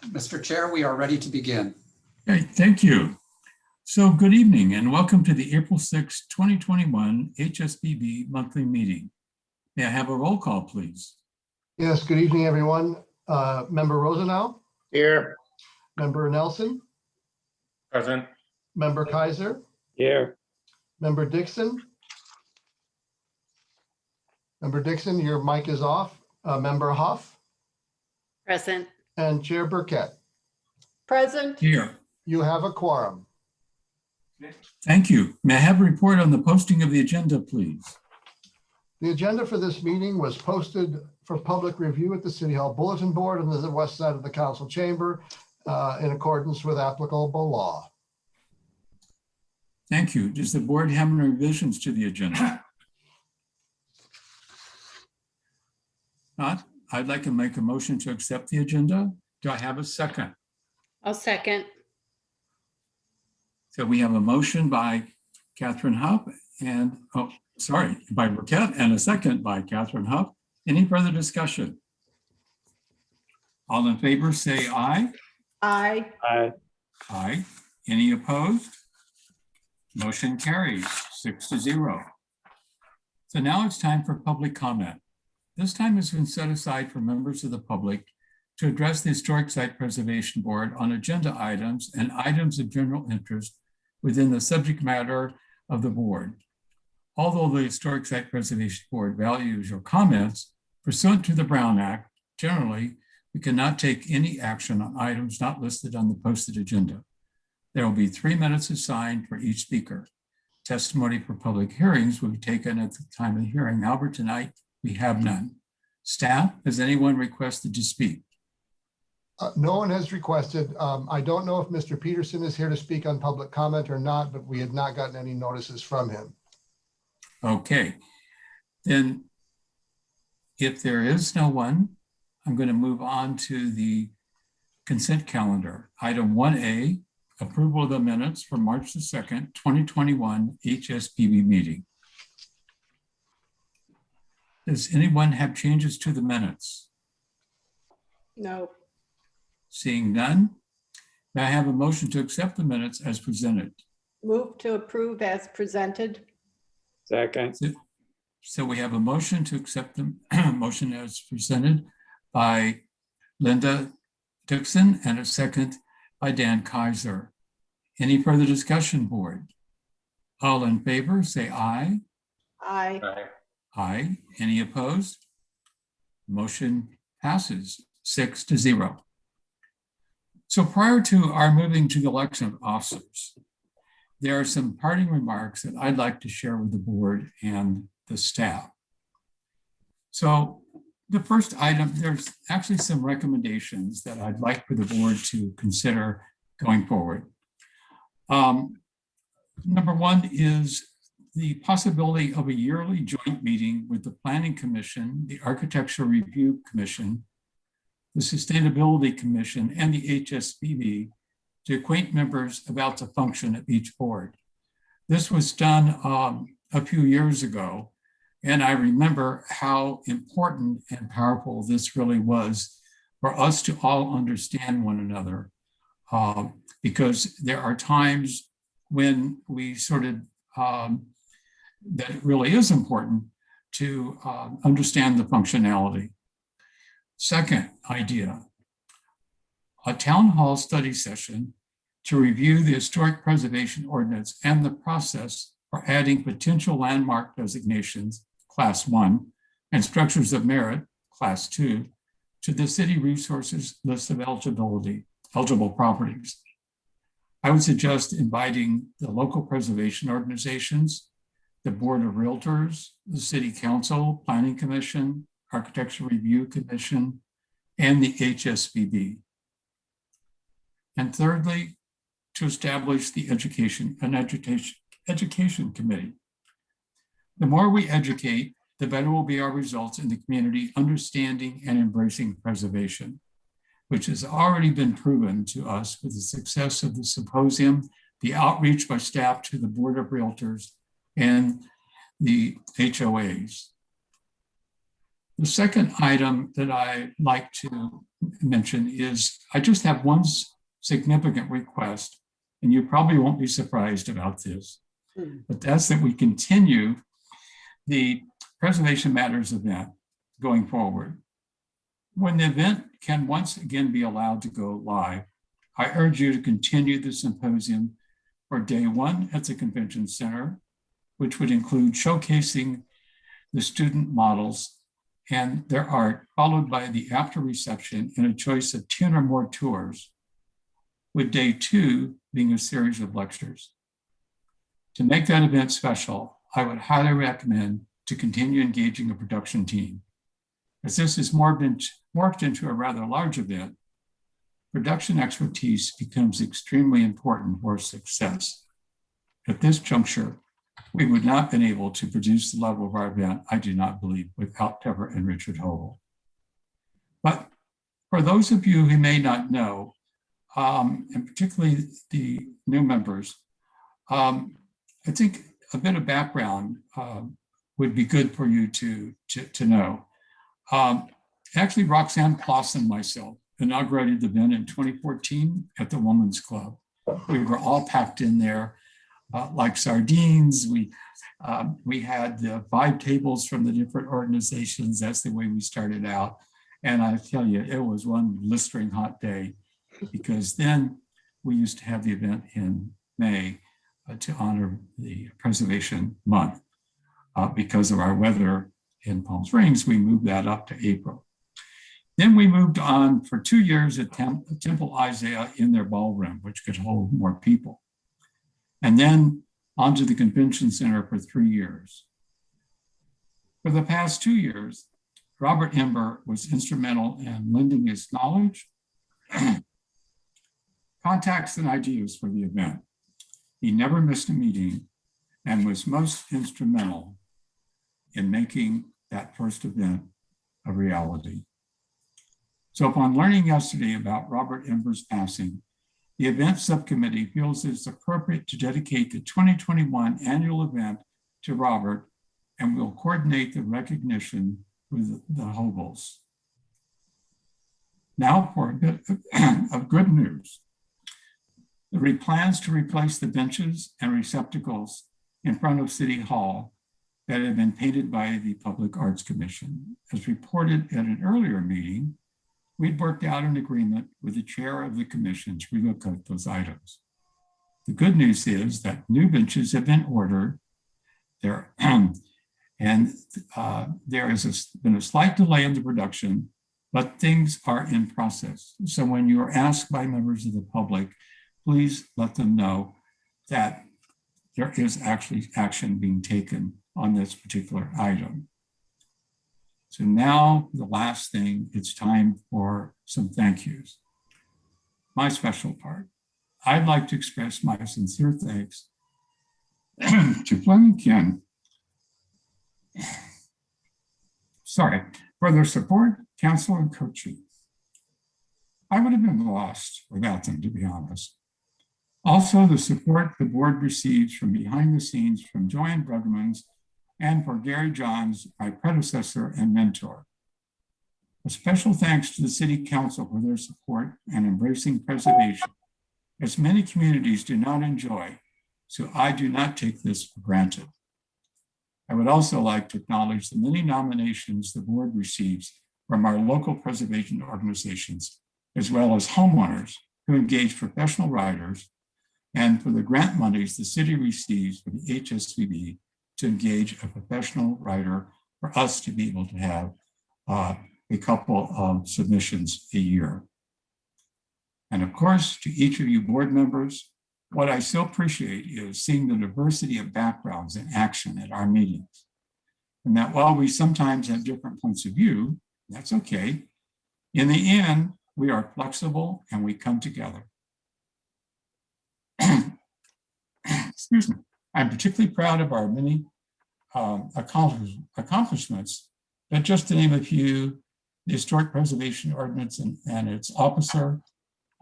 Mr. Chair, we are ready to begin. Okay, thank you. So good evening and welcome to the April 6, 2021 HSBB monthly meeting. May I have a roll call, please? Yes, good evening, everyone. Member Rosenau, Here. Member Nelson, Present. Member Kaiser, Here. Member Dixon. Member Dixon, your mic is off. Member Huff Present. and Chair Burkett. Present. Here. You have a quorum. Thank you. May I have a report on the posting of the agenda, please? The agenda for this meeting was posted for public review at the City Hall Bulletin Board on the west side of the council chamber in accordance with applicable law. Thank you. Does the board have any revisions to the agenda? Not? I'd like to make a motion to accept the agenda. Do I have a second? I'll second. So we have a motion by Catherine Huff and, by Burkett, and a second by Catherine Huff. Any further discussion? All in favor, say aye. Aye. Aye. Aye. Any opposed? Motion carries 6-0. So now it's time for public comment. This time has been set aside for members of the public to address the Historic Site Preservation Board on agenda items and items of general interest within the subject matter of the board. Although the Historic Site Preservation Board values your comments, pursuant to the Brown Act, generally, we cannot take any action on items not listed on the posted agenda. There will be 3 minutes assigned for each speaker. Testimony for public hearings will be taken at the time of the hearing. However, tonight we have none. Staff, has anyone requested to speak? No one has requested. I don't know if Mr. Peterson is here to speak on public comment or not, but we had not gotten any notices from him. Okay, then if there is no one, I'm going to move on to the consent calendar. Item 1A, approval of the minutes for March the 2nd, 2021 HSBB meeting. Does anyone have changes to the minutes? No. Seeing none, may I have a motion to accept the minutes as presented? Move to approve as presented. Second. So we have a motion to accept the motion as presented by Linda Dixon and a second by Dan Kaiser. Any further discussion, board? All in favor, say aye. Aye. Aye. Aye. Any opposed? Motion passes 6-0. So prior to our moving to the election of officers, there are some parting remarks that I'd like to share with the board and the staff. So the first item, there's actually some recommendations that I'd like for the board to consider going forward. Number one is the possibility of a yearly joint meeting with the Planning Commission, the Architectural Review Commission, the Sustainability Commission, and the HSBB to acquaint members about the function of each board. This was done a few years ago, and I remember how important and powerful this really was for us to all understand one another, because there are times when we sort of, that it really is important to understand the functionality. Second idea, a town hall study session to review the historic preservation ordinance and the process for adding potential landmark designations, class 1, and structures of merit, class 2, to the city resources list of eligible properties. I would suggest inviting the local preservation organizations, the Board of Realtors, the City Council, Planning Commission, Architectural Review Commission, and the HSBB. And thirdly, to establish the Education Committee. The more we educate, the better will be our results in the community understanding and embracing preservation, which has already been proven to us with the success of the symposium, the outreach by staff to the Board of Realtors, and the HOAs. The second item that I like to mention is I just have one significant request, and you probably won't be surprised about this, but that's that we continue the Preservation Matters event going forward. When the event can once again be allowed to go live, I urge you to continue the symposium for day one at the Convention Center, which would include showcasing the student models and their art, followed by the after reception and a choice of 10 or more tours, with day two being a series of lectures. To make that event special, I would highly recommend to continue engaging a production team. As this is morphed into a rather large event, production expertise becomes extremely important for success. At this juncture, we would not have been able to produce the level of our event, I do not believe, without Trevor and Richard Hobel. But for those of you who may not know, and particularly the new members, I think a bit of background would be good for you to know. Actually, Roxanne Ploss and myself inaugurated the event in 2014 at the Women's Club. We were all packed in there like sardines. We had 5 tables from the different organizations. That's the way we started out. And I tell you, it was one blistering hot day, because then we used to have the event in May to honor the Preservation Month. Because of our weather in Palm Springs, we moved that up to April. Then we moved on for 2 years at Temple Isaiah in their ballroom, which could hold more people. And then onto the Convention Center for 3 years. For the past 2 years, Robert Ember was instrumental in lending his knowledge, contacts, and ideas for the event. He never missed a meeting and was most instrumental in making that first event a reality. So upon learning yesterday about Robert Ember's passing, the event subcommittee feels it's appropriate to dedicate the 2021 annual event to Robert, and will coordinate the recognition with the Hobels. Now for a bit of good news. The plans to replace the benches and receptacles in front of City Hall that had been painted by the Public Arts Commission. As reported at an earlier meeting, we'd worked out an agreement with the chair of the commission to relocate those items. The good news is that new benches have been ordered there, and there has been a slight delay in the production, but things are in process. So when you are asked by members of the public, please let them know that there is actually action being taken on this particular item. So now the last thing, it's time for some thank yous. My special part. I'd like to express my sincere thanks to Flynn and Ken, for their support, counsel, and coaching. I would have been lost without them, to be honest. Also, the support the board receives from behind the scenes from Joanne Brugmans and for Gary Johns, my predecessor and mentor. A special thanks to the City Council for their support and embracing preservation, as many communities do not enjoy, so I do not take this for granted. I would also like to acknowledge the many nominations the board receives from our local preservation organizations, as well as homeowners who engage professional writers, and for the grant monies the city receives for the HSVB to engage a professional writer for us to be able to have a couple of submissions a year. And of course, to each of you board members, what I so appreciate is seeing the diversity of backgrounds in action at our meetings. And that while we sometimes have different points of view, that's okay. In the end, we are flexible and we come together. Excuse me. I'm particularly proud of our many accomplishments, but just to name a few, the Historic Preservation Ordinance and its officer,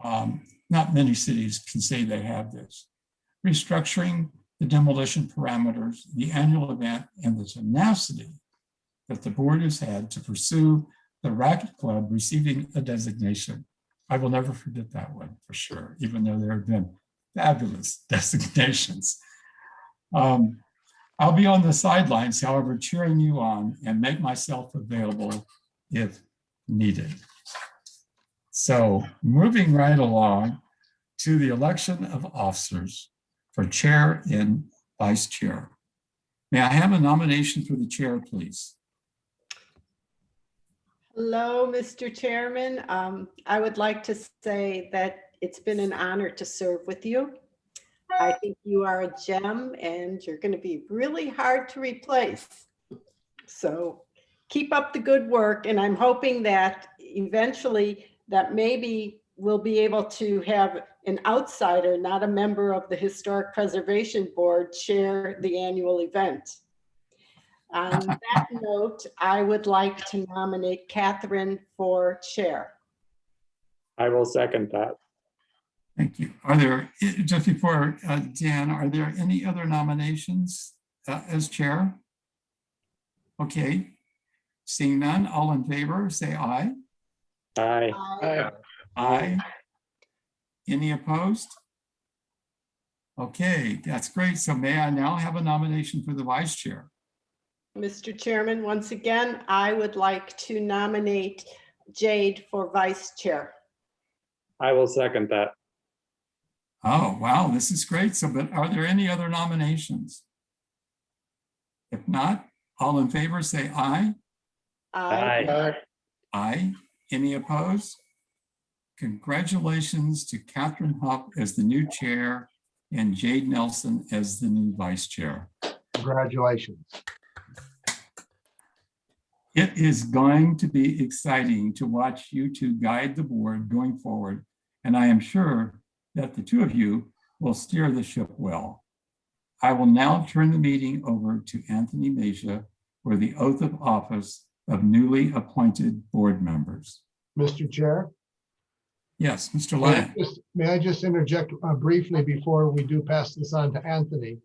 not many cities can say they have this. Restructuring the demolition parameters, the annual event, and the tenacity that the board has had to pursue the Racket Club receiving a designation. I will never forget that one for sure, even though there have been fabulous designations. I'll be on the sidelines, however, cheering you on and make myself available if needed. So moving right along to the election of officers for chair and vice chair. May I have a nomination for the chair, please? Hello, Mr. Chairman. I would like to say that it's been an honor to serve with you. I think you are a gem and you're going to be really hard to replace. So keep up the good work. And I'm hoping that eventually that maybe we'll be able to have an outsider, not a member of the Historic Preservation Board, chair the annual event. On that note, I would like to nominate Catherine for chair. I will second that. Thank you. Are there, just before Dan, are there any other nominations as chair? Okay, seeing none, all in favor, say aye. Aye. Aye. Aye. Any opposed? Okay, that's great. So may I now have a nomination for the vice chair? Mr. Chairman, once again, I would like to nominate Jade for vice chair. I will second that. Oh, wow, this is great. So, but are there any other nominations? If not, all in favor, say aye. Aye. Aye. Any opposed? Congratulations to Catherine Huff as the new chair and Jade Nelson as the new vice chair. Congratulations. It is going to be exciting to watch you two guide the board going forward, and I am sure that the two of you will steer the ship well. I will now turn the meeting over to Anthony Meza for the oath of office of newly appointed board members. Mr. Chair, Yes, Mr. Lyon. may I just interject briefly before we do pass this on to Anthony?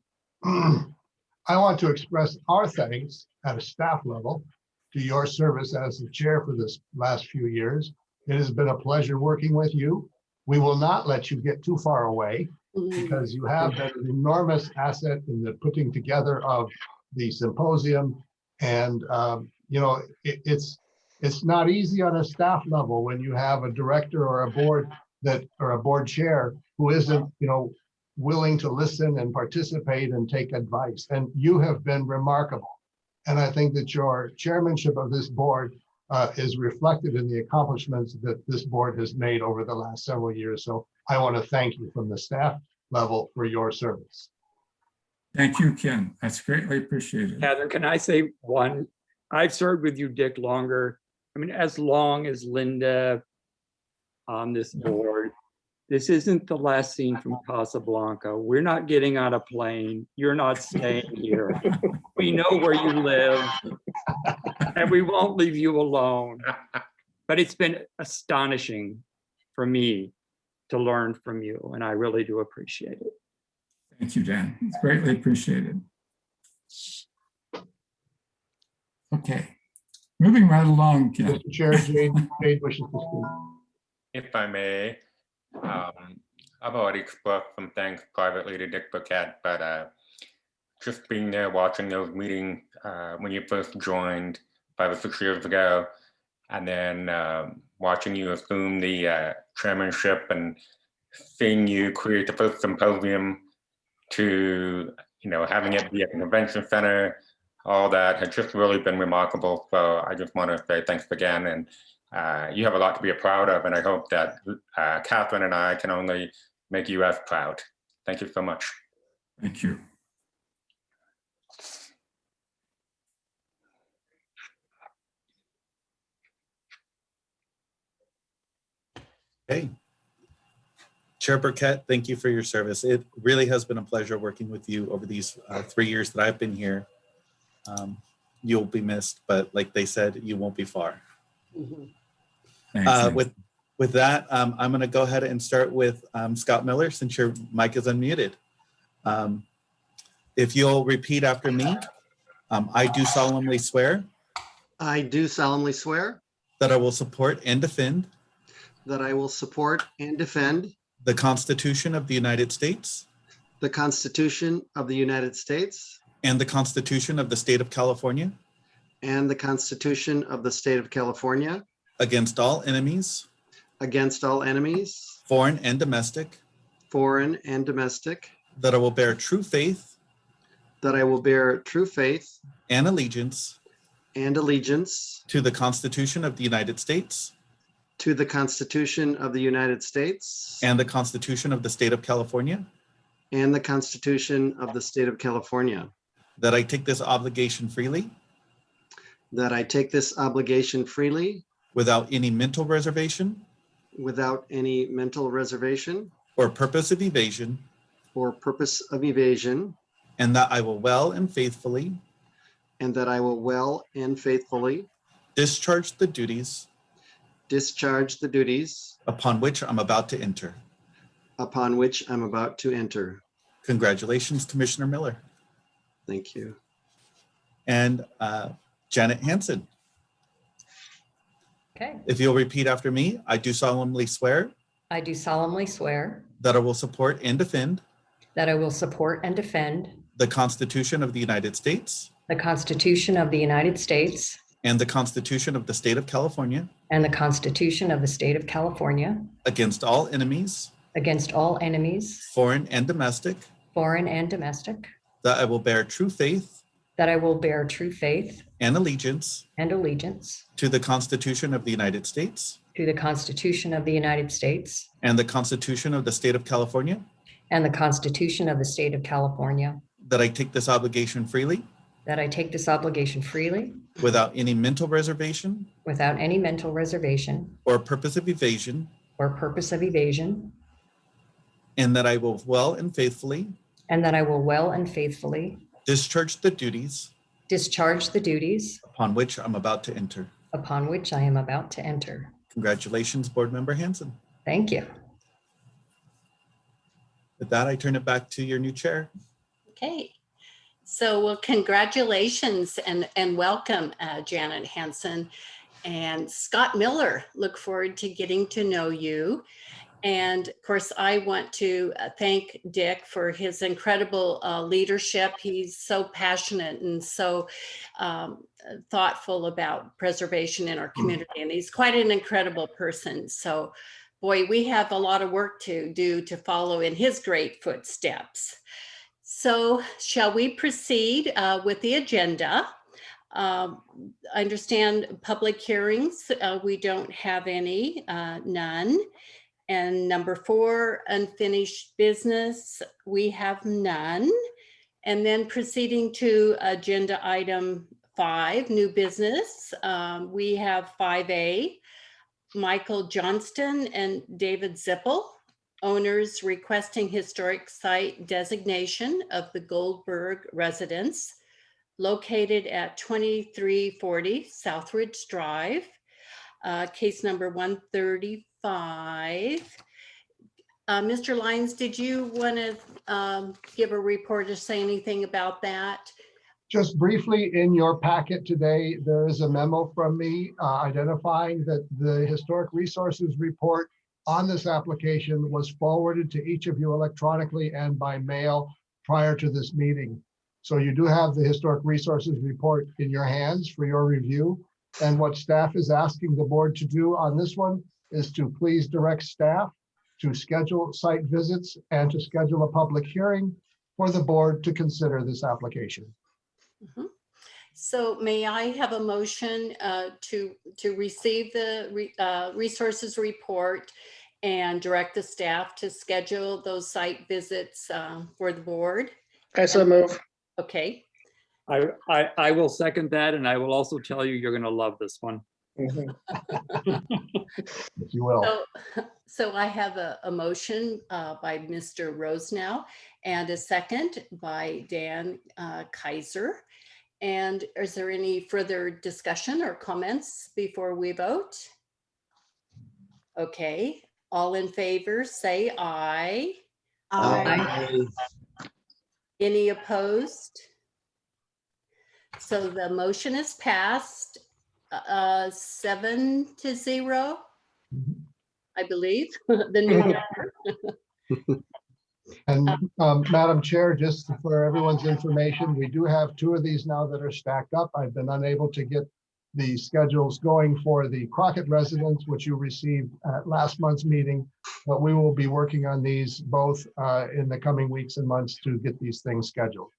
I want to express our thanks at a staff level to your service as the chair for this last few years. It has been a pleasure working with you. We will not let you get too far away because you have been an enormous asset in the putting together of the symposium. And, you know, it's not easy on a staff level when you have a director or a board or a board chair who isn't, you know, willing to listen and participate and take advice. And you have been remarkable. And I think that your chairmanship of this board is reflected in the accomplishments that this board has made over the last several years. So I want to thank you from the staff level for your service. Thank you, Ken. That's greatly appreciated. Catherine, can I say one? I've served with you, Dick, longer. I mean, as long as Linda on this board. This isn't the last scene from Casablanca. We're not getting on a plane. You're not staying here. We know where you live, and we won't leave you alone. But it's been astonishing for me to learn from you, and I really do appreciate it. Thank you, Dan. It's greatly appreciated. Okay, moving right along, Ken. Mr. Chair, Jade wishes to speak. If I may, I've already expressed some thanks privately to Dick Burkett, but just being there watching those meetings when you first joined 5 or 6 years ago, and then watching you assume the chairmanship and seeing you create the first symposium to, you know, having it be at the convention center, all that has just really been remarkable. So I just want to say thanks again, and you have a lot to be proud of, and I hope that Catherine and I can only make you as proud. Thank you so much. Thank you. Hey, Chair Burkett, thank you for your service. It really has been a pleasure working with you over these 3 years that I've been here. You'll be missed, but like they said, you won't be far. Thanks, With that, I'm going to go ahead and start with Scott Miller, since your mic is unmuted. If you'll repeat after me, I do solemnly swear I do solemnly swear that I will support and defend that I will support and defend the Constitution of the United States the Constitution of the United States and the Constitution of the State of California and the Constitution of the State of California against all enemies, against all enemies, foreign and domestic, foreign and domestic, that I will bear true faith that I will bear true faith and allegiance and allegiance to the Constitution of the United States to the Constitution of the United States and the Constitution of the State of California, and the Constitution of the State of California, that I take this obligation freely that I take this obligation freely without any mental reservation without any mental reservation or purpose of evasion, or purpose of evasion, and that I will well and faithfully and that I will well and faithfully discharge the duties discharge the duties upon which I'm about to enter. upon which I'm about to enter. Congratulations, Commissioner Miller. Thank you. And Janet Hansen, Okay, if you'll repeat after me, I do solemnly swear I do solemnly swear that I will support and defend that I will support and defend the Constitution of the United States the Constitution of the United States and the Constitution of the State of California and the Constitution of the State of California against all enemies, against all enemies, foreign and domestic, foreign and domestic, that I will bear true faith that I will bear true faith and allegiance and allegiance to the Constitution of the United States to the Constitution of the United States and the Constitution of the State of California, and the Constitution of the State of California, that I take this obligation freely that I take this obligation freely without any mental reservation without any mental reservation or purpose of evasion, or purpose of evasion, and that I will well and faithfully and that I will well and faithfully discharge the duties discharge the duties upon which I'm about to enter. upon which I am about to enter. Congratulations, Board Member Hansen. Thank you. With that, I turn it back to your new chair. Okay. So, well, congratulations and welcome, Janet Hansen and Scott Miller. Look forward to getting to know you. And of course, I want to thank Dick for his incredible leadership. He's so passionate and so thoughtful about preservation in our community. And he's quite an incredible person. So, boy, we have a lot of work to do to follow in his great footsteps. So shall we proceed with the agenda? I understand public hearings, we don't have any, none. And number 4, unfinished business, we have none. And then proceeding to agenda item 5, new business, we have 5A, Michael Johnston and David Zippel, owners requesting historic site designation of the Goldberg residence located at 2340 Southridge Drive, case number 135. Mr. Lyons, did you want to give a report or say anything about that? Just briefly, in your packet today, there is a memo from me identifying that the Historic Resources report on this application was forwarded to each of you electronically and by mail prior to this meeting. So you do have the Historic Resources report in your hands for your review. And what staff is asking the board to do on this one is to please direct staff to schedule site visits and to schedule a public hearing for the board to consider this application. Mm-hmm. So may I have a motion to receive the resources report and direct the staff to schedule those site visits for the board? I so move. Okay. I will second that, and I will also tell you, you're going to love this one. Mhm. If you will. So I have a motion by Mr. Rosenau and a second by Dan Kaiser. And is there any further discussion or comments before we vote? Okay, all in favor, say aye. Aye. Any opposed? So the motion is passed 7-0, Mhm. I believe, the new number. And Madam Chair, just for everyone's information, we do have 2 of these now that are stacked up. I've been unable to get the schedules going for the Crockett residents, which you received at last month's meeting, but we will be working on these both in the coming weeks and months to get these things scheduled.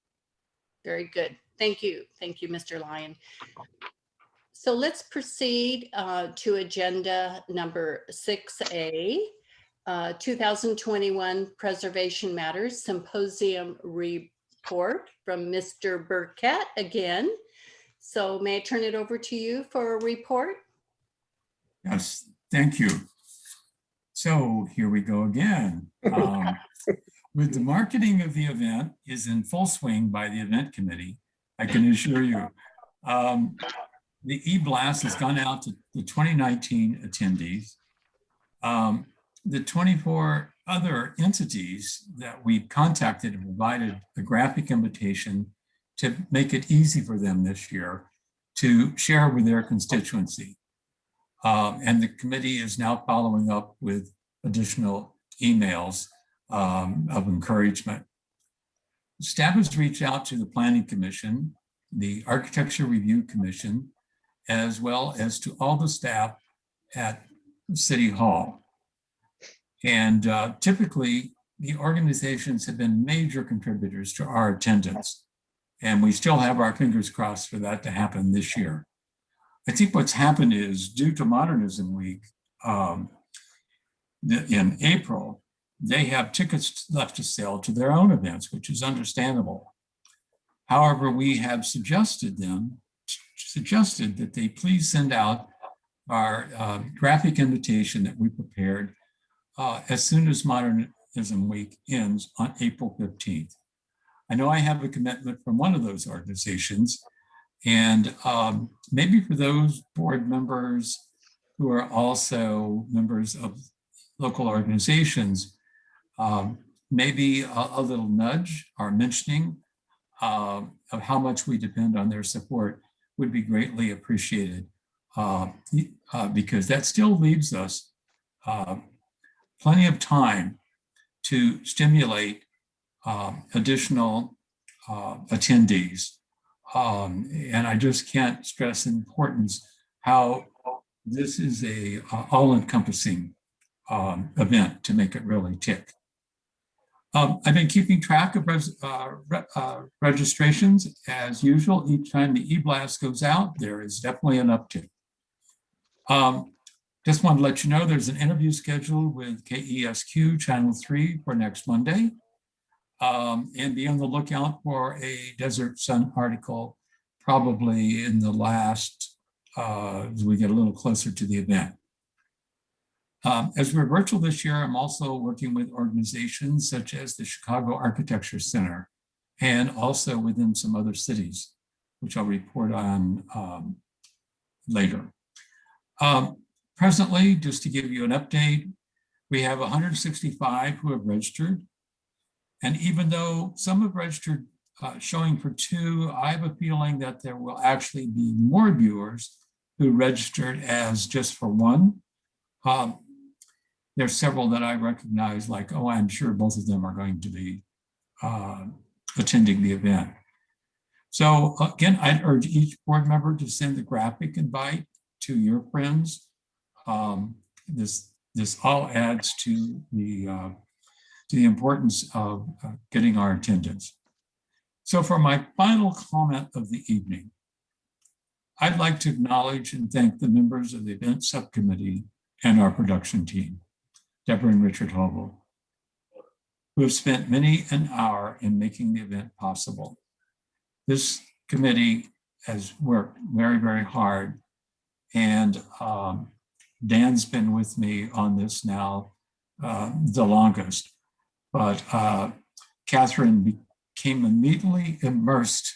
Very good. Thank you. Thank you, Mr. Lyon. So let's proceed to agenda number 6A, 2021 Preservation Matters Symposium Report from Mr. Burkett again. So may I turn it over to you for a report? Yes, thank you. So here we go again. With the marketing of the event is in full swing by the event committee, I can assure you. The e-blast has gone out to the 2019 attendees. The 24 other entities that we've contacted and provided a graphic invitation to make it easy for them this year to share with their constituency. And the committee is now following up with additional emails of encouragement. Staff has reached out to the Planning Commission, the Architecture Review Commission, as well as to all the staff at City Hall. And typically, the organizations have been major contributors to our attendance. And we still have our fingers crossed for that to happen this year. I think what's happened is, due to Modernism Week in April, they have tickets left to sell to their own events, which is understandable. However, we have suggested that they please send out our graphic invitation that we prepared as soon as Modernism Week ends on April 15th. I know I have a commitment from one of those organizations, and maybe for those board members who are also members of local organizations, maybe a little nudge or mentioning of how much we depend on their support would be greatly appreciated, because that still leaves us plenty of time to stimulate additional attendees. And I just can't stress the importance how this is a all-encompassing event to make it really tick. I've been keeping track of registrations as usual. Each time the e-blast goes out, there is definitely an uptick. Just want to let you know there's an interview scheduled with KESQ Channel 3 for next Monday. And be on the lookout for a Desert Sun article, probably in the last, as we get a little closer to the event. As we're virtual this year, I'm also working with organizations such as the Chicago Architecture Center, and also within some other cities, which I'll report on later. Presently, just to give you an update, we have 165 who have registered. And even though some have registered showing for 2, I have a feeling that there will actually be more viewers who registered as just for 1. There's several that I recognize, like, oh, I'm sure both of them are going to be attending the event. So again, I'd urge each board member to send the graphic invite to your friends. This all adds to the importance of getting our attendance. So for my final comment of the evening, I'd like to acknowledge and thank the members of the event subcommittee and our production team, Deborah and Richard Hovel, who have spent many an hour in making the event possible. This committee has worked very, very hard, and Dan's been with me on this now the longest, but Catherine became immediately immersed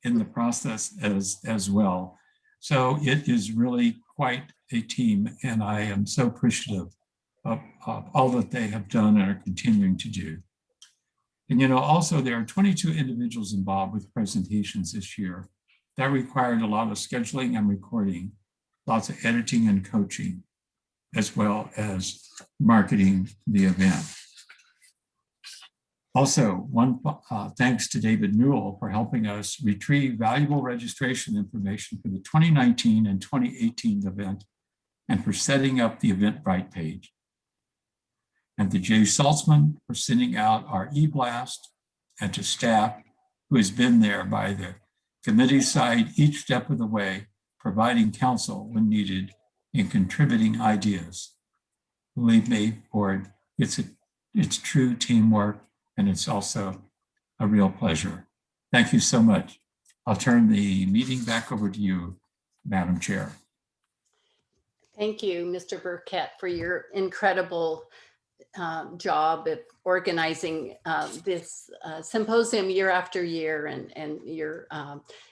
in the process as well. So it is really quite a team, and I am so appreciative of all that they have done and are continuing to do. And you know, also there are 22 individuals involved with presentations this year. That required a lot of scheduling and recording. lots of editing and coaching, as well as marketing the event. Also, thanks to David Newell for helping us retrieve valuable registration information for the 2019 and 2018 event and for setting up the Eventbrite page. And to Jay Saltzman for sending out our e-blast, and to staff who has been there by the committee side each step of the way, providing counsel when needed and contributing ideas. Believe me, board, it's true teamwork, and it's also a real pleasure. Thank you so much. I'll turn the meeting back over to you, Madam Chair. Thank you, Mr. Burkett, for your incredible job of organizing this symposium year after year, and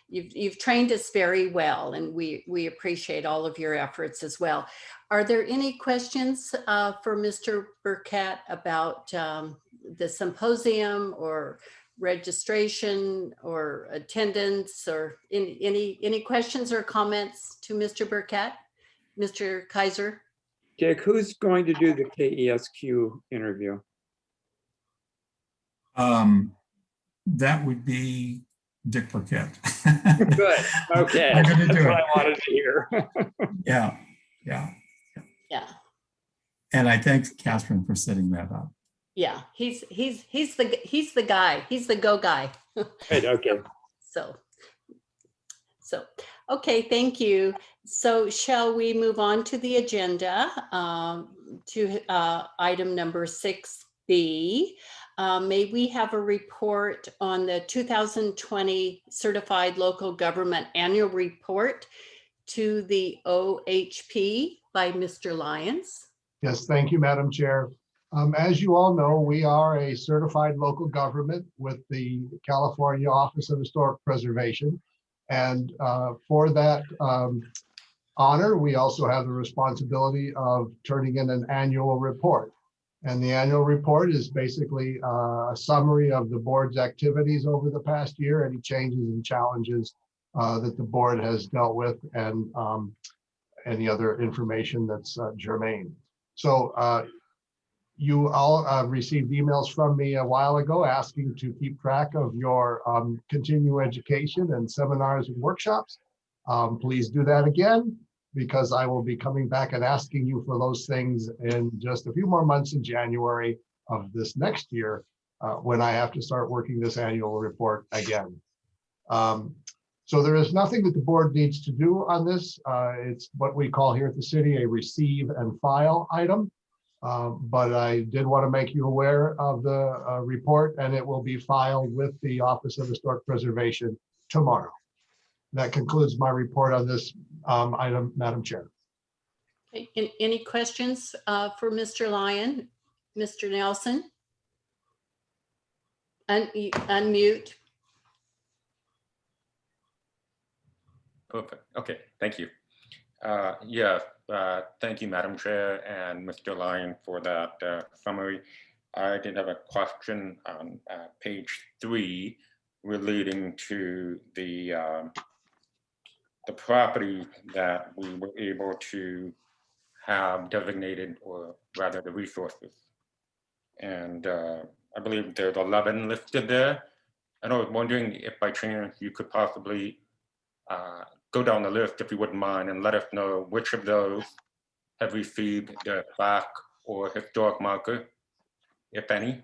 you've trained us very well, and we appreciate all of your efforts as well. Are there any questions for Mr. Burkett about the symposium or registration or attendance, or any questions or comments to Mr. Burkett? Mr. Kaiser? Dick, who's going to do the KESQ interview? That would be Dick Burkett. Good. Okay. I'm gonna do That's what it. I wanted to hear. Yeah. Yeah. And I thank Catherine for setting that up. Yeah, he's the guy. He's the go guy. Right, okay. So, okay, thank you. So shall we move on to the agenda, to item number 6B? May we have a report on the 2020 Certified Local Government Annual Report to the OHP by Mr. Lyons? Yes, thank you, Madam Chair. As you all know, we are a certified local government with the California Office of Historic Preservation. And for that honor, we also have the responsibility of turning in an annual report. And the annual report is basically a summary of the board's activities over the past year, any changes and challenges that the board has dealt with, and any other information that's germane. So you all received emails from me a while ago asking to keep track of your continuing education and seminars and workshops. Please do that again, because I will be coming back and asking you for those things in just a few more months in January of this next year, when I have to start working this annual report again. So there is nothing that the board needs to do on this. It's what we call here at the city a receive and file item. But I did want to make you aware of the report, and it will be filed with the Office of Historic Preservation tomorrow. That concludes my report on this item, Madam Chair. Okay, any questions for Mr. Lyon? Mr. Nelson? Unmute. Perfect. Okay, thank you. Thank you, Madam Chair and Mr. Lyon, for that summary. I did have a question on page 3 relating to the property that we were able to have designated, or rather the resources. And I believe there's 11 listed there. And I was wondering if by chance you could possibly go down the list, if you wouldn't mind, and let us know which of those have received the plaque or historic marker, if any.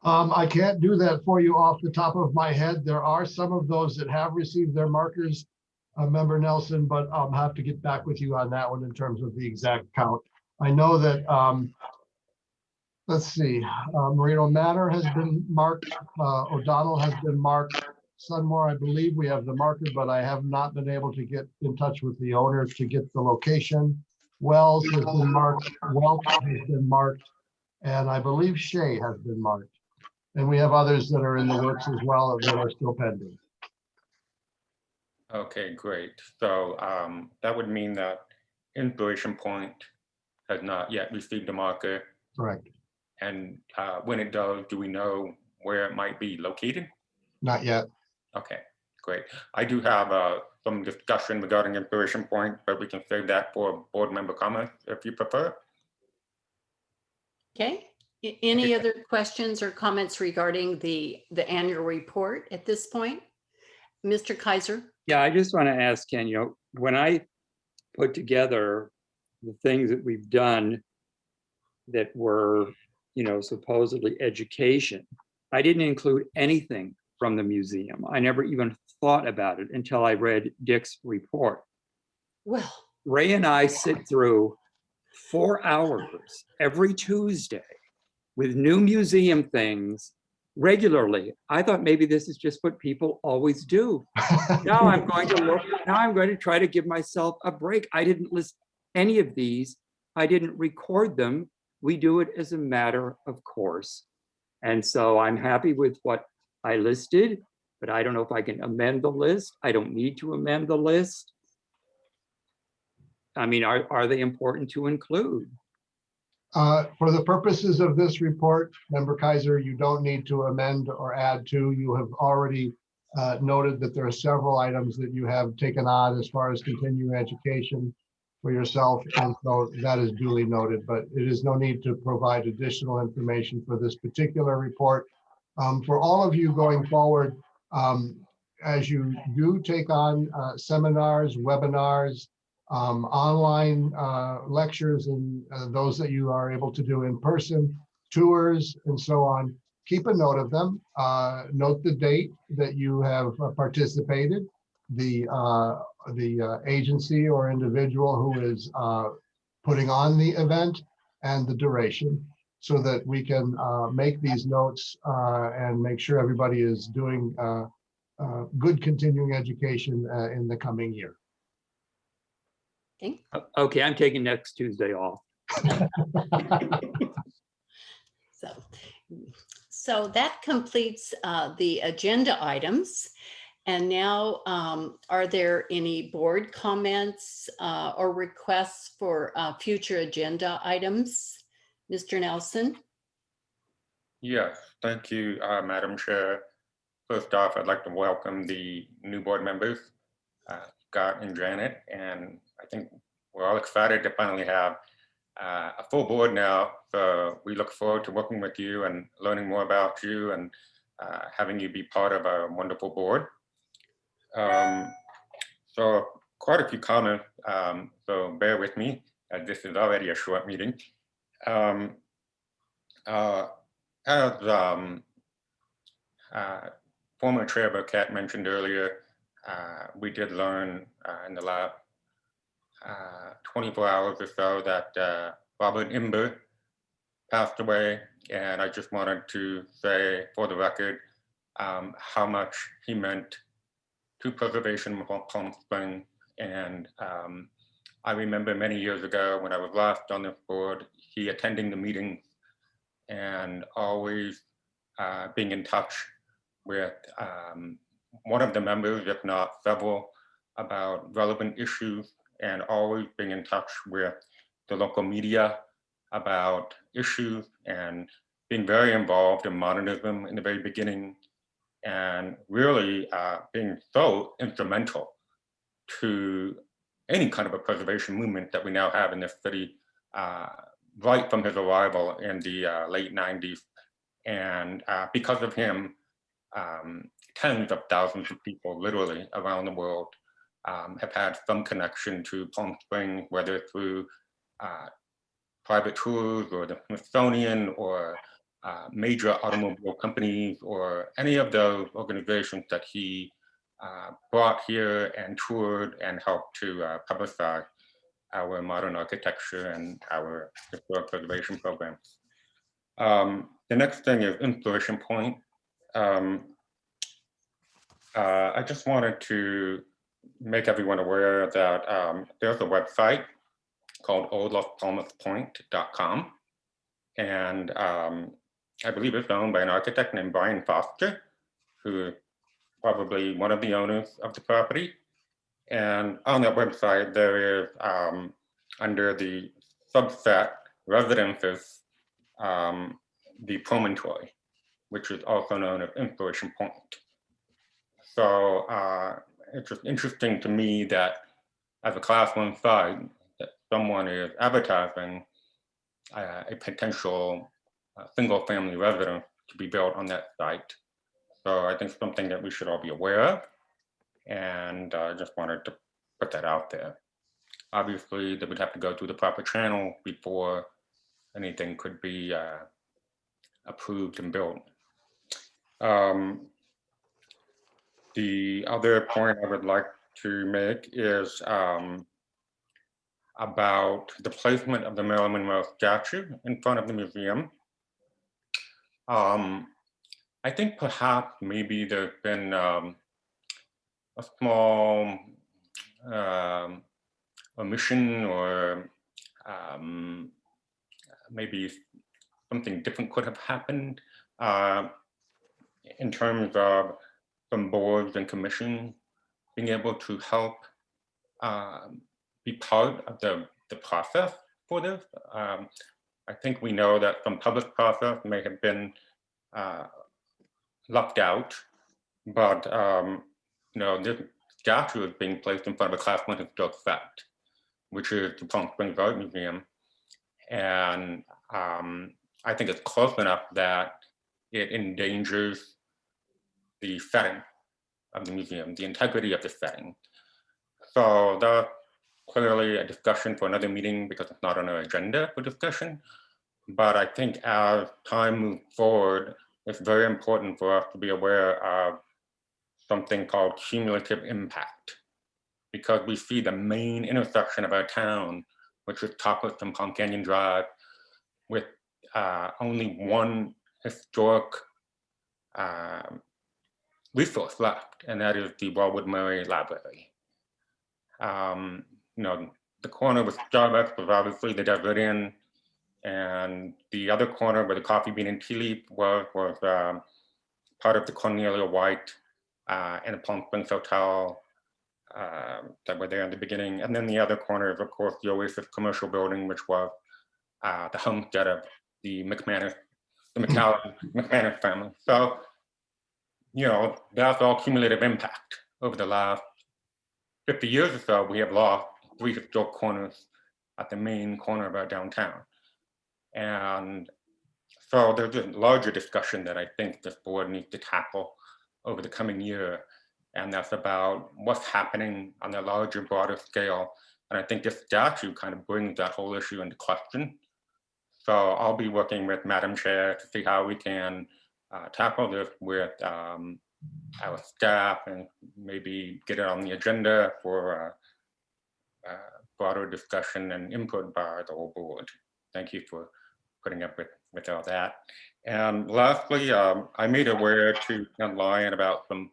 I can't do that for you off the top of my head. There are some of those that have received their markers, Member Nelson, but I'll have to get back with you on that one in terms of the exact count. I know that, let's see, Marino Manor has been marked, O'Donnell has been marked, Sunmore, I believe we have the marker, but I have not been able to get in touch with the owner to get the location. Wells has been marked, Welch has been marked, and I believe Shea has been marked. And we have others that are in the works as well that are still pending. Okay, great. So that would mean that Inspiration Point has not yet received a marker. Correct. And when it does, do we know where it might be located? Not yet. Okay, great. I do have some discussion regarding Inspiration Point, but we can save that for board member comments if you prefer. Okay. Any other questions or comments regarding the annual report at this point? Mr. Kaiser? Yeah, I just want to ask Ken, when I put together the things that we've done that were, supposedly education, I didn't include anything from the museum. I never even thought about it until I read Dick's report. Well, Ray and I sit through 4 hours every Tuesday with new museum things regularly. I thought maybe this is just what people always do. Now I'm going to try to give myself a break. I didn't list any of these. I didn't record them. We do it as a matter of course. And so I'm happy with what I listed, but I don't know if I can amend the list. I don't need to amend the list. I mean, are they important to include? For the purposes of this report, Member Kaiser, you don't need to amend or add to. You have already noted that there are several items that you have taken on as far as continuing education for yourself, and so that is duly noted, but it is no need to provide additional information for this particular report. For all of you going forward, as you do take on seminars, webinars, online lectures, and those that you are able to do in person, tours, and so on, keep a note of them. Note the date that you have participated, the agency or individual who is putting on the event, and the duration, so that we can make these notes and make sure everybody is doing good continuing education in the coming year. okay. Okay, I'm taking next Tuesday off. So that completes the agenda items. And now, are there any board comments or requests for future agenda items? Mr. Nelson? Yes, thank you, Madam Chair. First off, I'd like to welcome the new board members, Scott and Janet, and I think we're all excited to finally have a full board now. So we look forward to working with you and learning more about you and having you be part of a wonderful board. So quite a few comments, so bear with me, as this is already a short meeting. As former Chair Burkett mentioned earlier, we did learn in the last 24 hours or so that Robert Imber passed away, and I just wanted to say for the record how much he meant to preservation of Palm Springs. And I remember many years ago when I was last on this board, he attending the meetings and always being in touch with one of the members, if not several, about relevant issues, and always being in touch with the local media about issues, and being very involved in modernism in the very beginning, and really being so instrumental to any kind of a preservation movement that we now have in this city, right from his arrival in the late 90s. And because of him, tens of thousands of people literally around the world have had some connection to Palm Springs, whether through private tours or the Smithsonian or major automobile companies or any of those organizations that he brought here and toured and helped to publicize our modern architecture and our historic preservation programs. The next thing is Inspiration Point. I just wanted to make everyone aware that there's a website called oldlospalmaspoint.com, and I believe it's owned by an architect named Brian Foster, who is probably one of the owners of the property. And on that website, there is, under the subset residences, the promontory, which is also known as Inspiration Point. So it's just interesting to me that as a class 1 site, that someone is advertising a potential single family residence to be built on that site. So I think something that we should all be aware of, and I just wanted to put that out there. Obviously, that would have to go through the proper channel before anything could be approved and built. The other point I would like to make is about the placement of the Marilyn Monroe statue in front of the museum. I think perhaps maybe there's been a small omission, or maybe something different could have happened in terms of some boards and commissions being able to help be part of the process for this. I think we know that some public process may have been left out, but this statue is being placed in front of a Class 1 historic site, which is the Palm Springs Art Museum. And I think it's close enough that it endangers the setting of the museum, the integrity of the setting. So that's clearly a discussion for another meeting because it's not on our agenda for discussion. But I think as time moves forward, it's very important for us to be aware of something called cumulative impact, because we see the main intersection of our town, which is Topos and Palm Canyon Drive, with only one historic resource left, and that is the Wellwood Murray Library. The corner with Starbucks was obviously the Desert Inn, and the other corner where the Coffee Bean and Tea Leaf was part of the Cornelia White and the Palm Springs Hotel that were there in the beginning. And then the other corner is, of course, the Oasis Commercial Building, which was the homestead of the McManus family. So, that's all cumulative impact. Over the last 50 years or so, we have lost 3 historic corners at the main corner of our downtown. And so there's a larger discussion that I think this board needs to tackle over the coming year. And that's about what's happening on a larger, broader scale. And I think this statue kind of brings that whole issue into question. So I'll be working with Madam Chair to see how we can tackle this with our staff and maybe get it on the agenda for broader discussion and input by the whole board. Thank you for putting up with all that. And lastly, I made aware to Lion about some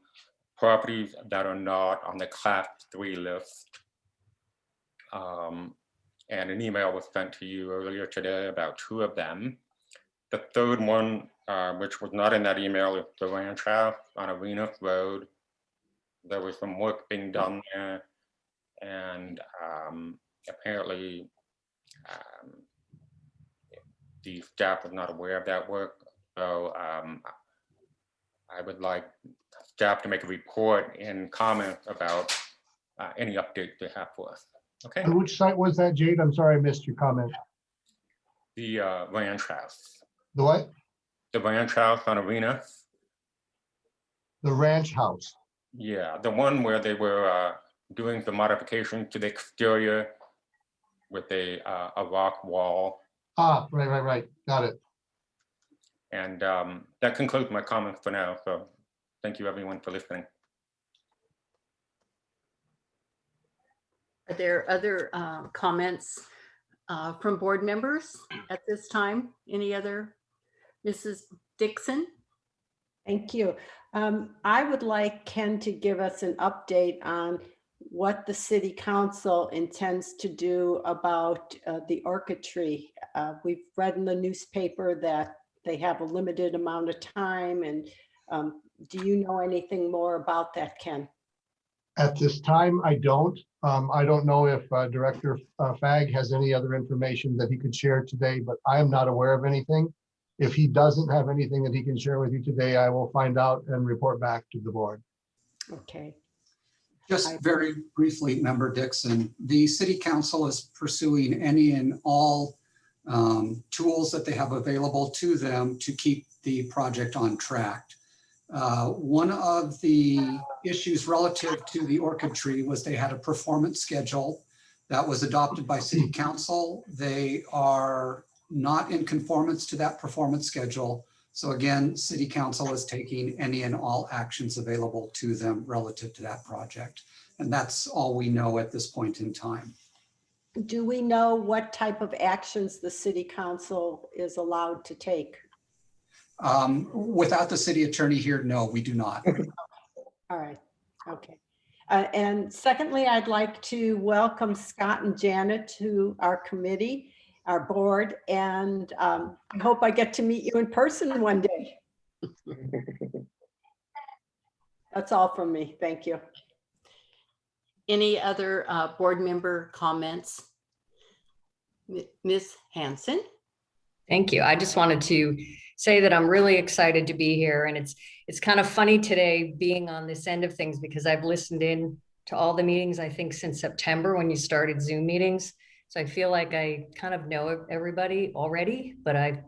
properties that are not on the Class 3 list. And an email was sent to you earlier today about 2 of them. The third one, which was not in that email, is the ranch house on Arenas Road. There was some work being done there, and apparently the staff was not aware of that work. So I would like staff to make a report and comment about any updates they have for us. Okay. And which site was that, Jade? I'm sorry, I missed your comment. The ranch house. The what? The ranch house on Arenas. The ranch house. Yeah, the one where they were doing the modification to the exterior with a rock wall. Ah, right. Got it. And that concludes my comments for now. So thank you everyone for listening. Are there other comments from board members at this time? Any other? Mrs. Dixon? Thank you. I would like Ken to give us an update on what the city council intends to do about the orchid tree. We've read in the newspaper that they have a limited amount of time, and do you know anything more about that, Ken? At this time, I don't. I don't know if Director Fagg has any other information that he could share today, but I am not aware of anything. If he doesn't have anything that he can share with you today, I will find out and report back to the board. Okay. Just very briefly, Member Dixon, the City Council is pursuing any and all tools that they have available to them to keep the project on track. One of the issues relative to the orchid tree was they had a performance schedule that was adopted by City Council. They are not in conformance to that performance schedule. So again, City Council is taking any and all actions available to them relative to that project. And that's all we know at this point in time. Do we know what type of actions the city council is allowed to take? Without the city attorney here, no, we do not. All right, okay. And secondly, I'd like to welcome Scott and Janet to our committee, our board, and I hope I get to meet you in person one day. That's all from me. Thank you. Any other board member comments? Ms. Hanson? Thank you. I just wanted to say that I'm really excited to be here, and it's kind of funny today being on this end of things because I've listened in to all the meetings, I think, since September when you started Zoom meetings. So I feel like I kind of know everybody already, but I've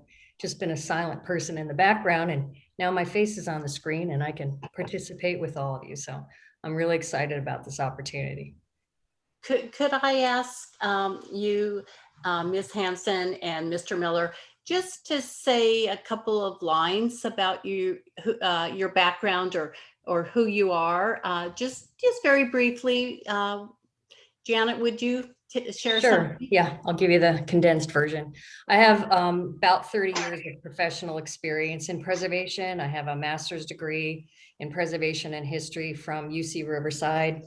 just been a silent person in the background, and now my face is on the screen and I can participate with all of you. So I'm really excited about this opportunity. Could I ask you, Ms. Hanson and Mr. Miller, just to say a couple of lines about you, your background or who you are, just very briefly. Janet, would you share Sure. something? Yeah, I'll give you the condensed version. I have about 30 years of professional experience in preservation. I have a master's degree in preservation and history from UC Riverside.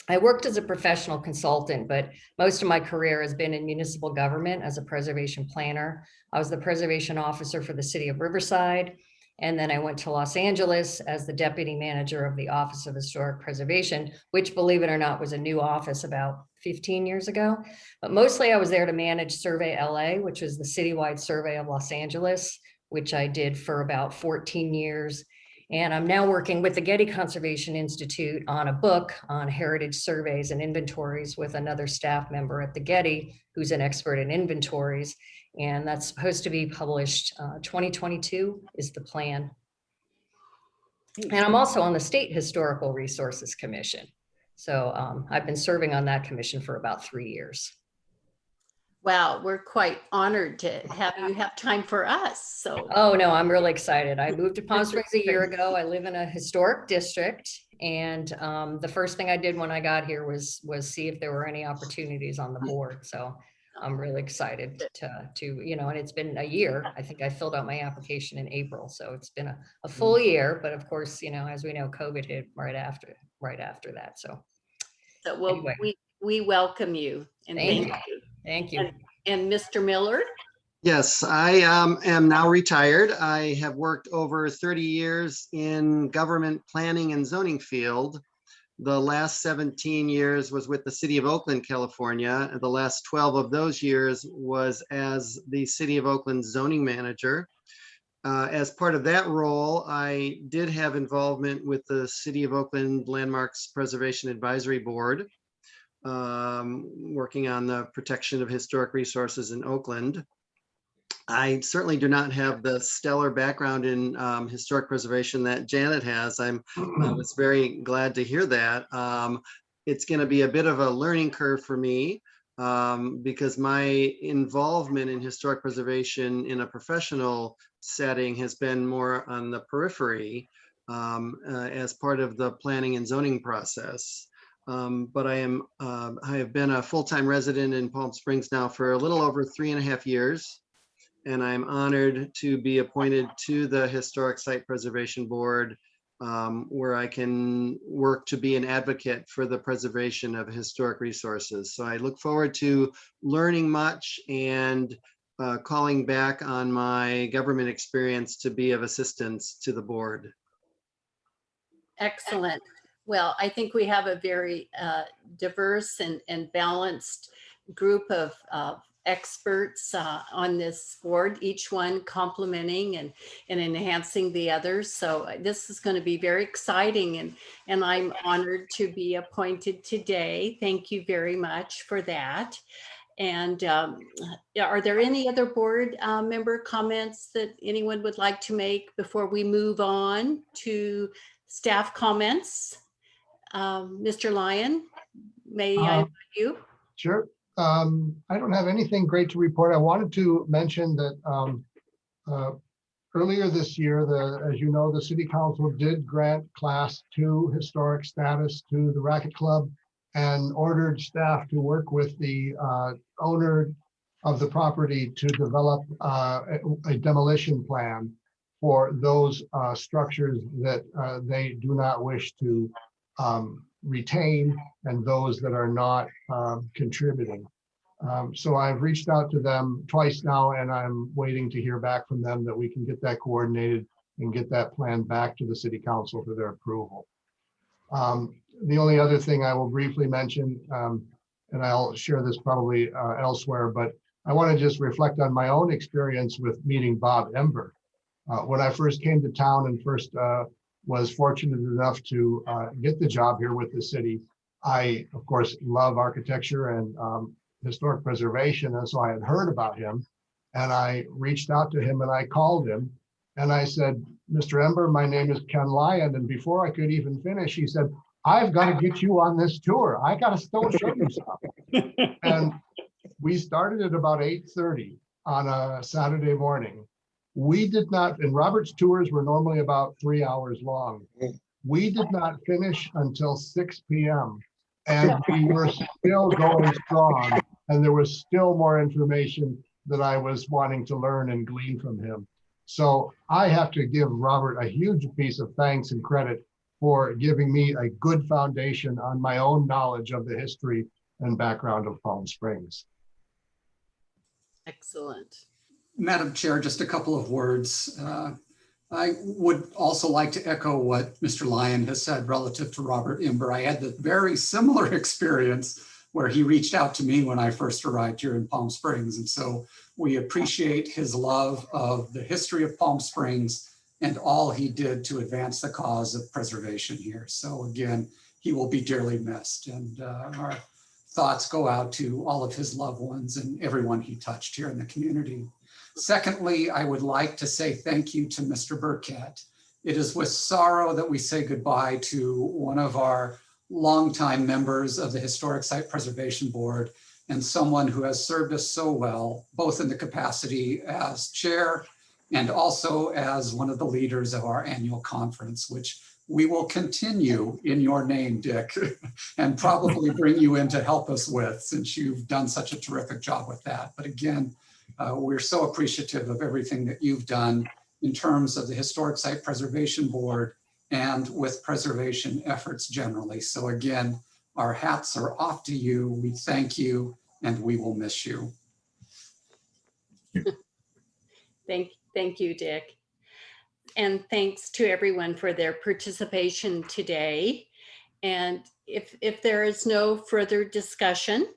I worked as a professional consultant, but most of my career has been in municipal government as a preservation planner. I was the preservation officer for the city of Riverside. And then I went to Los Angeles as the deputy manager of the Office of Historic Preservation, which, believe it or not, was a new office about 15 years ago. But mostly I was there to manage Survey LA, which is the citywide survey of Los Angeles, which I did for about 14 years. And I'm now working with the Getty Conservation Institute on a book on heritage surveys and inventories with another staff member at the Getty, who's an expert in inventories. And that's supposed to be published 2022 is the plan. And I'm also on the State Historical Resources Commission. So I've been serving on that commission for about 3 years. Wow, we're quite honored to have you have time for us. So, oh no, I'm really excited. I moved to Palm Springs a year ago. I live in a historic district, and the first thing I did when I got here was see if there were any opportunities on the board. So I'm really excited to and it's been a year. I think I filled out my application in April, so it's been a full year. But of course, as we know, COVID hit right after that. So well, anyway. we welcome you and thank you. Thank you. And Mr. Miller? Yes, I am now retired. I have worked over 30 years in government planning and zoning field. The last 17 years was with the City of Oakland, California. And the last 12 of those years was as the City of Oakland zoning manager. As part of that role, I did have involvement with the City of Oakland Landmarks Preservation Advisory Board, working on the protection of historic resources in Oakland. I certainly do not have the stellar background in historic preservation that Janet has. I was very glad to hear that. It's going to be a bit of a learning curve for me because my involvement in historic preservation in a professional setting has been more on the periphery as part of the planning and zoning process. But I have been a full-time resident in Palm Springs now for a little over 3.5 years. And I'm honored to be appointed to the Historic Site Preservation Board, where I can work to be an advocate for the preservation of historic resources. So I look forward to learning much and calling back on my government experience to be of assistance to the board. Excellent. Well, I think we have a very diverse and balanced group of experts on this board, each one complementing and enhancing the others. So this is going to be very exciting, and I'm honored to be appointed today. Thank you very much for that. And yeah, are there any other board member comments that anyone would like to make before we move on to staff comments? Mr. Lyon, may I invite you? Sure. I don't have anything great to report. I wanted to mention that earlier this year, as you know, the City Council did grant Class 2 historic status to the Racquet Club and ordered staff to work with the owner of the property to develop a demolition plan for those structures that they do not wish to retain and those that are not contributing. So I've reached out to them twice now, and I'm waiting to hear back from them that we can get that coordinated and get that plan back to the City Council for their approval. The only other thing I will briefly mention, and I'll share this probably elsewhere, but I want to just reflect on my own experience with meeting Bob Ember. When I first came to town and first was fortunate enough to get the job here with the city, I, of course, love architecture and historic preservation. And so I had heard about him, and I reached out to him and I called him and I said, Mr. Ember, my name is Ken Lyon. And before I could even finish, he said, I've got to get you on this tour. I got to still show you stuff. And we started at about 8:30 on a Saturday morning. We did not, and Robert's tours were normally about 3 hours long. We did not finish until 6 p.m. And we were still going strong. And there was still more information that I was wanting to learn and glean from him. So I have to give Robert a huge piece of thanks and credit for giving me a good foundation on my own knowledge of the history and background of Palm Springs. Excellent. Madam Chair, just a couple of words. I would also like to echo what Mr. Lyon has said relative to Robert Ember. I had the very similar experience where he reached out to me when I first arrived here in Palm Springs. And so we appreciate his love of the history of Palm Springs and all he did to advance the cause of preservation here. So again, he will be dearly missed. And our thoughts go out to all of his loved ones and everyone he touched here in the community. Secondly, I would like to say thank you to Mr. Burkett. It is with sorrow that we say goodbye to one of our longtime members of the Historic Site Preservation Board and someone who has served us so well, both in the capacity as chair and also as one of the leaders of our annual conference, which we will continue in your name, Dick, and probably bring you in to help us with, since you've done such a terrific job with that. But again, we're so appreciative of everything that you've done in terms of the Historic Site Preservation Board and with preservation efforts generally. So again, our hats are off to you. We thank you and we will miss you. Thank you, Dick. And thanks to everyone for their participation today. And if there is no further discussion,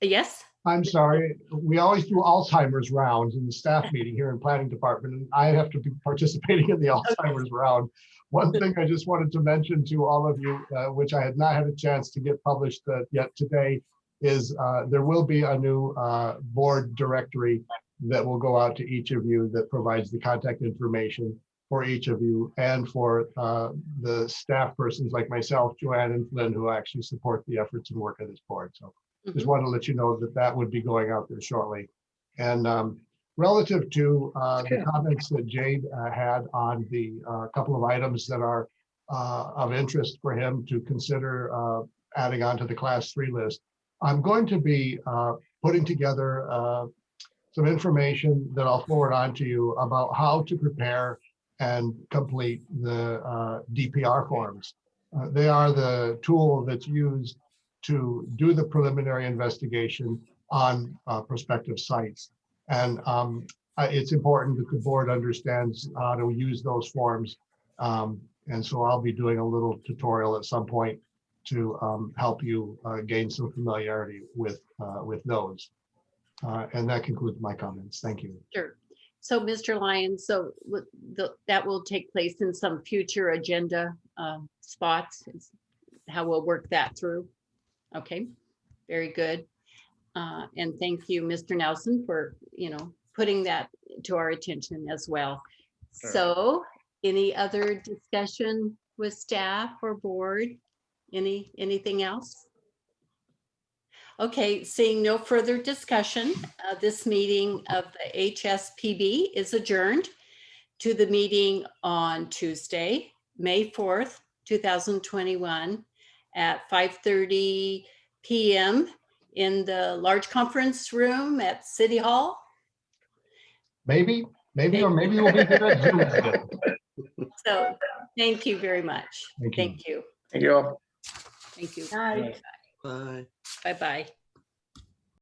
yes? I'm sorry, we always do Alzheimer's rounds in the staff meeting here in planning department, and I have to be participating in the Alzheimer's round. One thing I just wanted to mention to all of you, which I had not had a chance to get published yet today, is there will be a new board directory that will go out to each of you that provides the contact information for each of you and for the staff persons like myself, Joanne and Flynn, who actually support the efforts and work of this board. So just wanted to let you know that that would be going out there shortly. And relative to the comments that Jade had on the couple of items that are of interest for him to consider adding on to the Class 3 list, I'm going to be putting together some information that I'll forward on to you about how to prepare and complete the DPR forms. They are the tool that's used to do the preliminary investigation on prospective sites. And it's important that the board understands how to use those forms. And so I'll be doing a little tutorial at some point to help you gain some familiarity with those. And that concludes my comments. Thank you. Sure. So, Mr. Lyons, so that will take place in some future agenda spots, is how we'll work that through. Okay, very good. And thank you, Mr. Nelson, for, putting that to our attention as well. Sure. So, any other discussion with staff or board? Anything else? Okay, seeing no further discussion, this meeting of the HSPB is adjourned to the meeting on Tuesday, May 4th, 2021 at 5:30 p.m. in the large conference room at City Hall. Maybe we'll be here at Zoom again. So thank you very much. Thank you. Thank you. Thank you all. Thank you. Night. Bye. Bye-bye.